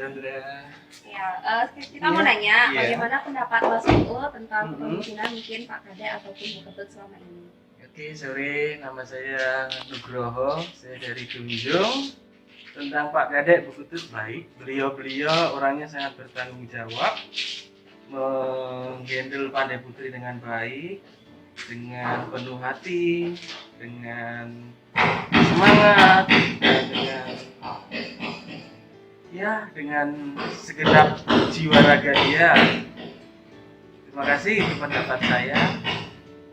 Chandra. Ya, kita mau nanya bagaimana pendapat Mas Uul tentang kepemimpinan mungkin Pak Kadek ataupun Bu Ketut selama ini. Oke, sore, nama saya Nugroho, saya dari Gunjung. Tentang Pak Kadek, Bu Ketut baik. Beliau orangnya sangat bertanggung jawab, menghandle Pandai Putri dengan baik, dengan penuh hati, dengan semangat, dengan segenap jiwa raga dia. Terima kasih itu pendapat saya.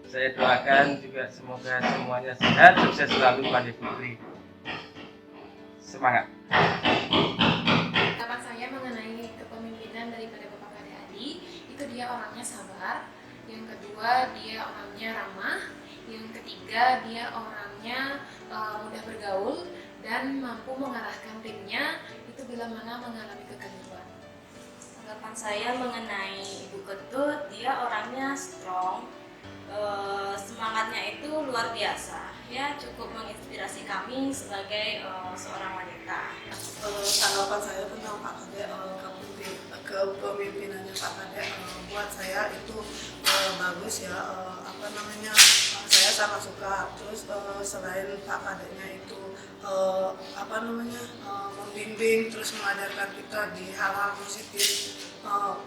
Saya doakan juga semoga semuanya sehat, sukses selalu Pandai Putri. Semangat. Pendapat saya mengenai kepemimpinan daripada Bapak Kadek Adi, itu dia orangnya sabar. Yang kedua, dia orangnya ramah. Yang ketiga, dia orangnya mudah bergaul dan mampu mengarahkan timnya itu bila mana mengalami kekeliruan. Tanggapan saya mengenai Ibu Ketut, dia orangnya strong, semangatnya itu luar biasa, ya cukup menginspirasi kami sebagai seorang wanita. Tanggapan saya tentang Pak Kadek, kepemimpinannya Pak Kadek buat saya itu bagus ya, saya sangat suka. Terus selain Pak Kadeknya itu membimbing terus mengajarkan kita di hal-hal positif,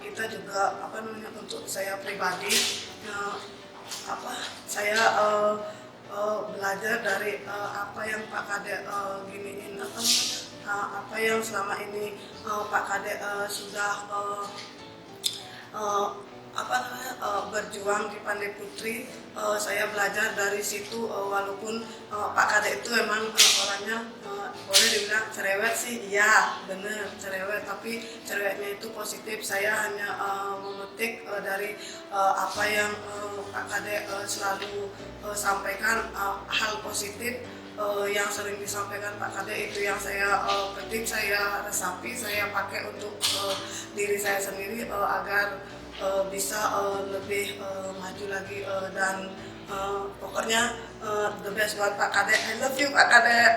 kita juga untuk saya pribadi saya belajar dari apa yang Pak Kadek giniin apa yang selama ini Pak Kadek sudah berjuang di Pandai Putri. Saya belajar dari situ, walaupun Pak Kadek itu memang orangnya boleh dibilang cerewet sih, iya bener cerewet, tapi cerewetnya itu positif. Saya hanya memetik dari apa yang Pak Kadek selalu sampaikan, hal positif yang sering disampaikan Pak Kadek itu yang saya petik, saya resapi, saya pakai untuk diri saya sendiri agar bisa lebih maju lagi, dan pokoknya the best buat Pak Kadek. I love you Pak Kadek.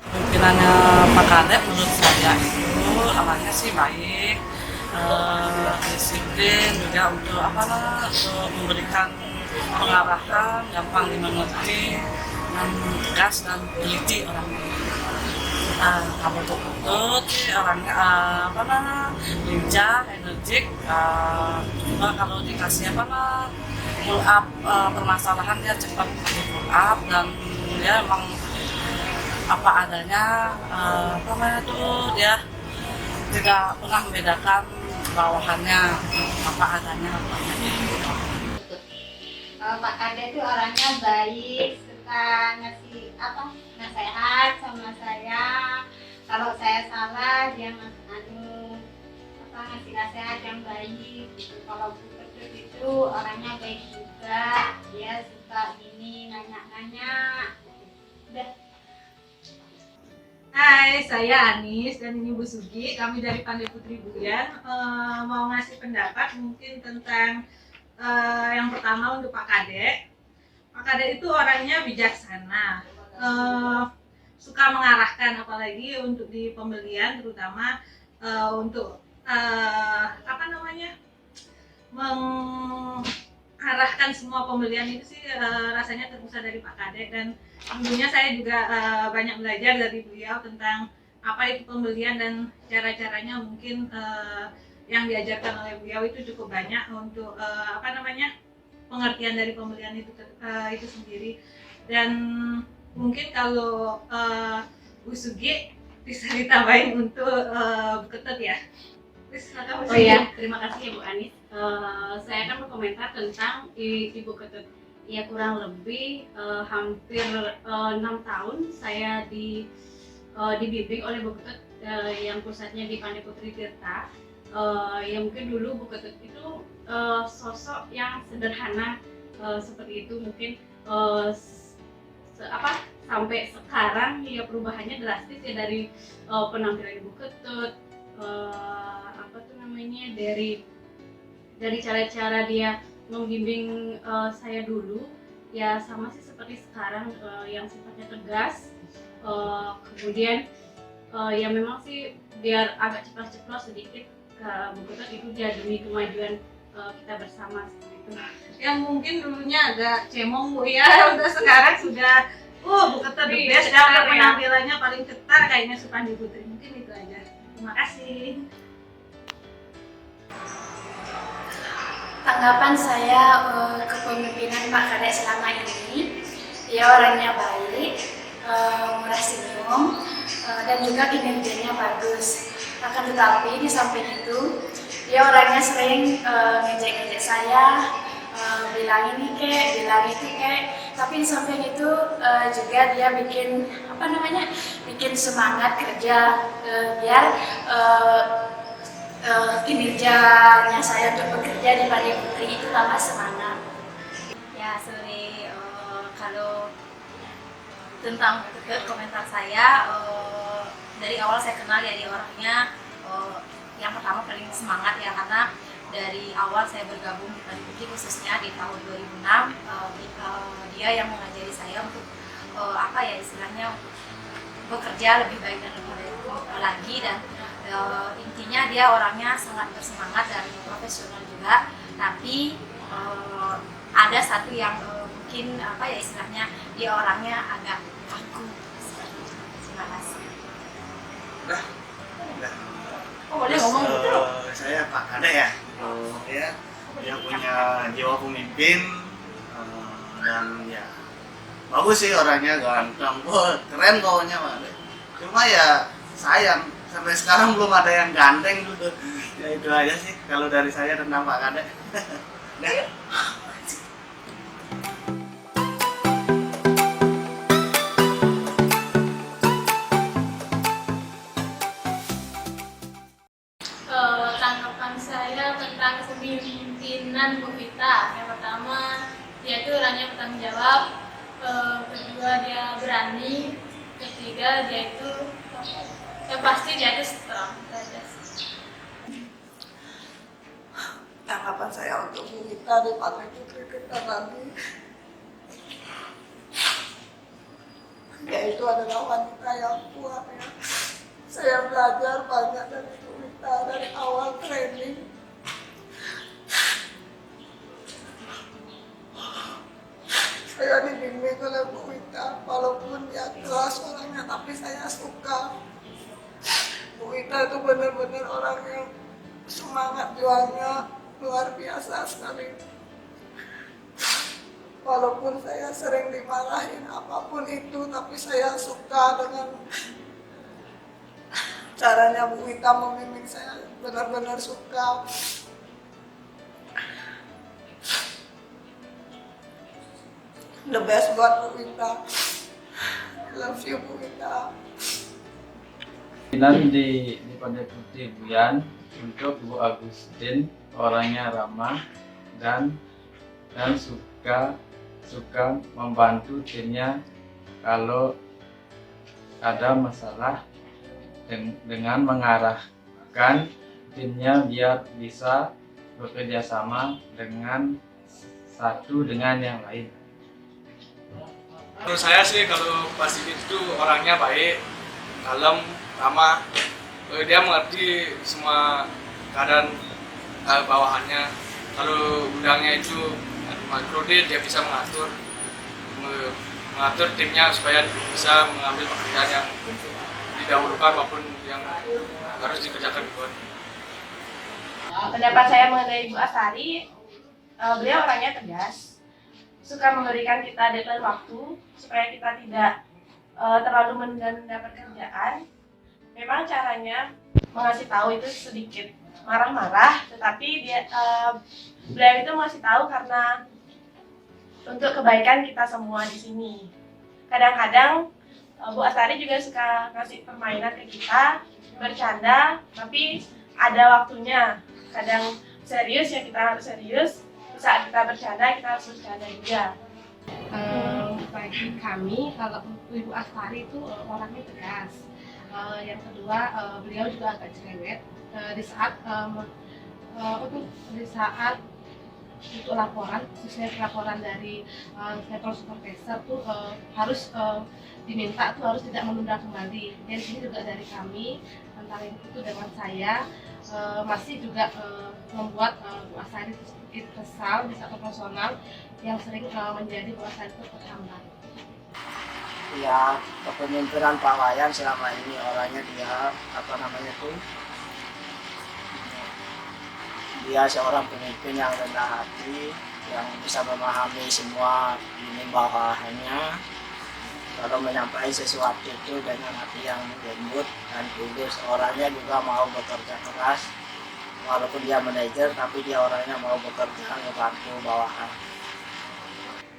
Pimpinannya Pak Kadek menurut saya itu orangnya sih baik, disiplin juga untuk untuk memberikan pengarahan, gampang dimengerti, dan tegas dan teliti orangnya. Kamu Ketut orangnya lincah, energik, juga kalau dikasih pull up permasalahan dia cepat pull up, dan dia emang apa adanya, dia tidak pernah membedakan bawahannya, apa adanya. Pak Kadek itu orangnya baik, suka ngasih nasihat sama saya. Kalau saya salah dia ngasih nasihat yang baik gitu. Kalau Bu Ketut itu orangnya baik juga, dia suka nanya-nanya. Udah. Hai, saya Anis dan ini Bu Sugi. Kami dari Pandai Putri Buyan mau ngasih pendapat mungkin tentang yang pertama untuk Pak Kadek. Pak Kadek itu orangnya bijaksana, suka mengarahkan, apalagi untuk di pembelian, terutama untuk mengarahkan semua pembelian itu sih rasanya terpusat dari Pak Kadek. Dan tentunya saya juga banyak belajar dari beliau tentang apa itu pembelian dan cara-caranya. Mungkin yang diajarkan oleh beliau itu cukup banyak untuk pengertian dari pembelian itu sendiri. Dan mungkin kalau Bu Sugi bisa ditambahin untuk Bu Ketut ya. Oh iya, terima kasih ya Bu Anis. Saya akan berkomentar tentang Ibu Ketut. Ya kurang lebih hampir 6 tahun saya dibimbing oleh Bu Ketut yang pusatnya di Pandai Putri Tirta. Ya mungkin dulu Bu Ketut itu sosok yang sederhana seperti itu, mungkin sampai sekarang ya perubahannya drastis ya, dari penampilan Bu Ketut, dari cara-cara dia membimbing saya dulu ya sama sih seperti sekarang, yang sifatnya tegas, kemudian ya memang sih biar agak ceplos-ceplos sedikit ke Bu Ketut itu dia demi kemajuan kita bersama seperti itu. Yang mungkin dulunya agak cemong Bu ya, udah sekarang sudah Bu Ketut the best ya, cetar ya. penampilannya paling cetar kayaknya Supandi Putri. Mungkin itu aja. Terima kasih. Tanggapan saya kepemimpinan Pak Kadek selama ini, dia orangnya baik, murah senyum, dan juga kinerjanya bagus. Akan tetapi di samping itu, dia orangnya sering ngejek-ngejek saya, bilang ini kek, bilang itu kek. Tapi di samping itu juga dia bikin semangat kerja biar kinerjanya saya untuk bekerja di Padi Putri itu tambah semangat. Ya, sorry kalau tentang komentar saya, dari awal saya kenal ya dia orangnya yang pertama paling semangat ya, karena dari awal saya bergabung di Padi Putri khususnya di tahun 2006, dia yang mengajari saya untuk istilahnya bekerja lebih baik dan lebih baik lagi, dan intinya dia orangnya sangat bersemangat dan profesional juga. Tapi ada satu yang mungkin istilahnya dia orangnya agak kaku. Terima kasih. Udah. Boleh ngomong gitu. Saya Pak Kadek ya. Ya, yang punya jiwa pemimpin dan ya bagus sih orangnya, ganteng, keren kawannya Pak. Cuma ya sayang sampai sekarang belum ada yang ganteng gitu. Ya itu aja sih kalau dari saya tentang Pak Kadek. Nah. Tanggapan saya tentang kepemimpinan Bu Vita, yang pertama dia itu orangnya bertanggung jawab, kedua dia berani, ketiga dia itu yang pasti dia itu strong. Tanggapan saya untuk Bu Vita di Padi Putri kita nanti, yaitu adalah wanita yang kuat ya. Saya belajar banyak dari Bu Vita dari awal training. Saya dibimbing oleh Bu Vita, walaupun dia keras orangnya, tapi saya suka. Bu Vita itu benar-benar orang yang semangat juangnya luar biasa sekali. Walaupun saya sering dimarahin apapun itu, tapi saya suka dengan caranya Bu Vita memimpin. Saya benar-benar suka. The best buat Bu Vita. Love you Bu Vita. Pimpinan di Padi Putri Buyan untuk Bu Agustin, orangnya ramah dan suka membantu timnya kalau ada masalah, dengan mengarahkan timnya biar bisa bekerja sama dengan satu dengan yang lain. Menurut saya sih kalau Pak Sigit itu orangnya baik, kalem, ramah. Dia mengerti semua keadaan bawahannya. Kalau gudangnya itu kredit, dia bisa mengatur timnya supaya bisa mengambil pekerjaan yang didahulukan maupun yang harus dikerjakan duluan. Pendapat saya mengenai Bu Astari, beliau orangnya tegas, suka memberikan kita deadline waktu supaya kita tidak terlalu menunda pekerjaan. Memang caranya mengasih tahu itu sedikit marah-marah, tetapi beliau itu mengasih tahu karena untuk kebaikan kita semua di sini. Kadang-kadang Bu Astari juga suka ngasih permainan ke kita, bercanda, tapi ada waktunya. Kadang serius ya kita harus serius, saat kita bercanda kita harus bercanda juga. Bagi kami, kalau Ibu Astari itu orangnya tegas. Yang kedua, beliau juga agak cerewet. Di saat untuk laporan, khususnya laporan dari level supervisor tuh harus diminta tuh harus tidak menunda kembali. Dan ini juga dari kami antara itu dengan saya masih juga membuat Bu Asari sedikit kesal di satu personal yang sering menjadi Bu Asari itu terhambat. Ya, kepemimpinan Pak Wayan selama ini orangnya dia dia seorang pemimpin yang rendah hati, yang bisa memahami semua ini bawahannya. Kalau menyampaikan sesuatu itu dengan hati yang lembut dan tulus, orangnya juga mau bekerja keras. Walaupun dia manajer, tapi dia orangnya mau bekerja ngebantu bawahan.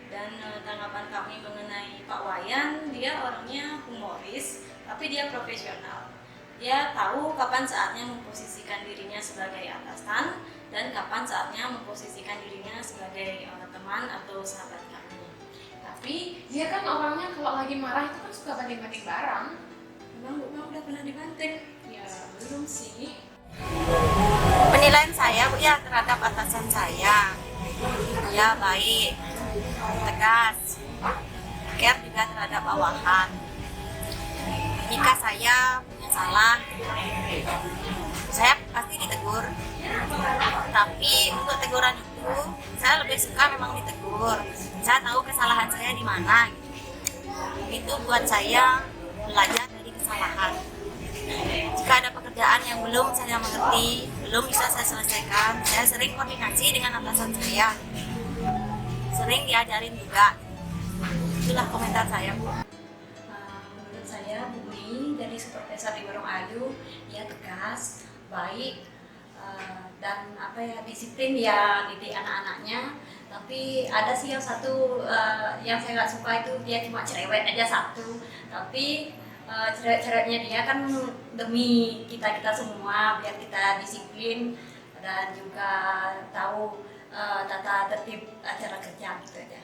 Dan tanggapan kami mengenai Pak Wayan, dia orangnya humoris, tapi dia profesional. Dia tahu kapan saatnya memposisikan dirinya sebagai atasan dan kapan saatnya memposisikan dirinya sebagai teman atau sahabat kami. Tapi dia kan orangnya kalau lagi marah itu kan suka banting-banting barang. Memang Bu udah pernah dibanting? Ya belum sih. Penilaian saya Bu ya terhadap atasan saya, dia baik, tegas, care juga terhadap bawahan. Jika saya punya salah, saya pasti ditegur. Tapi untuk teguran itu, saya lebih suka memang ditegur. Saya tahu kesalahan saya di mana. Itu buat saya belajar dari kesalahan. Jika ada pekerjaan yang belum saya mengerti, belum bisa saya selesaikan, saya sering koordinasi dengan atasan saya. Sering diajarin juga. Itulah komentar saya, Bu. Menurut saya, Bu Mi dari supervisor di Warung Ayu, dia tegas, baik, dan disiplin ya didik anak-anaknya. Tapi ada sih yang satu yang saya nggak suka itu dia cuma cerewet aja satu. Tapi cerewetnya dia kan demi kita semua biar kita disiplin dan juga tahu tata tertib acara kerja gitu aja.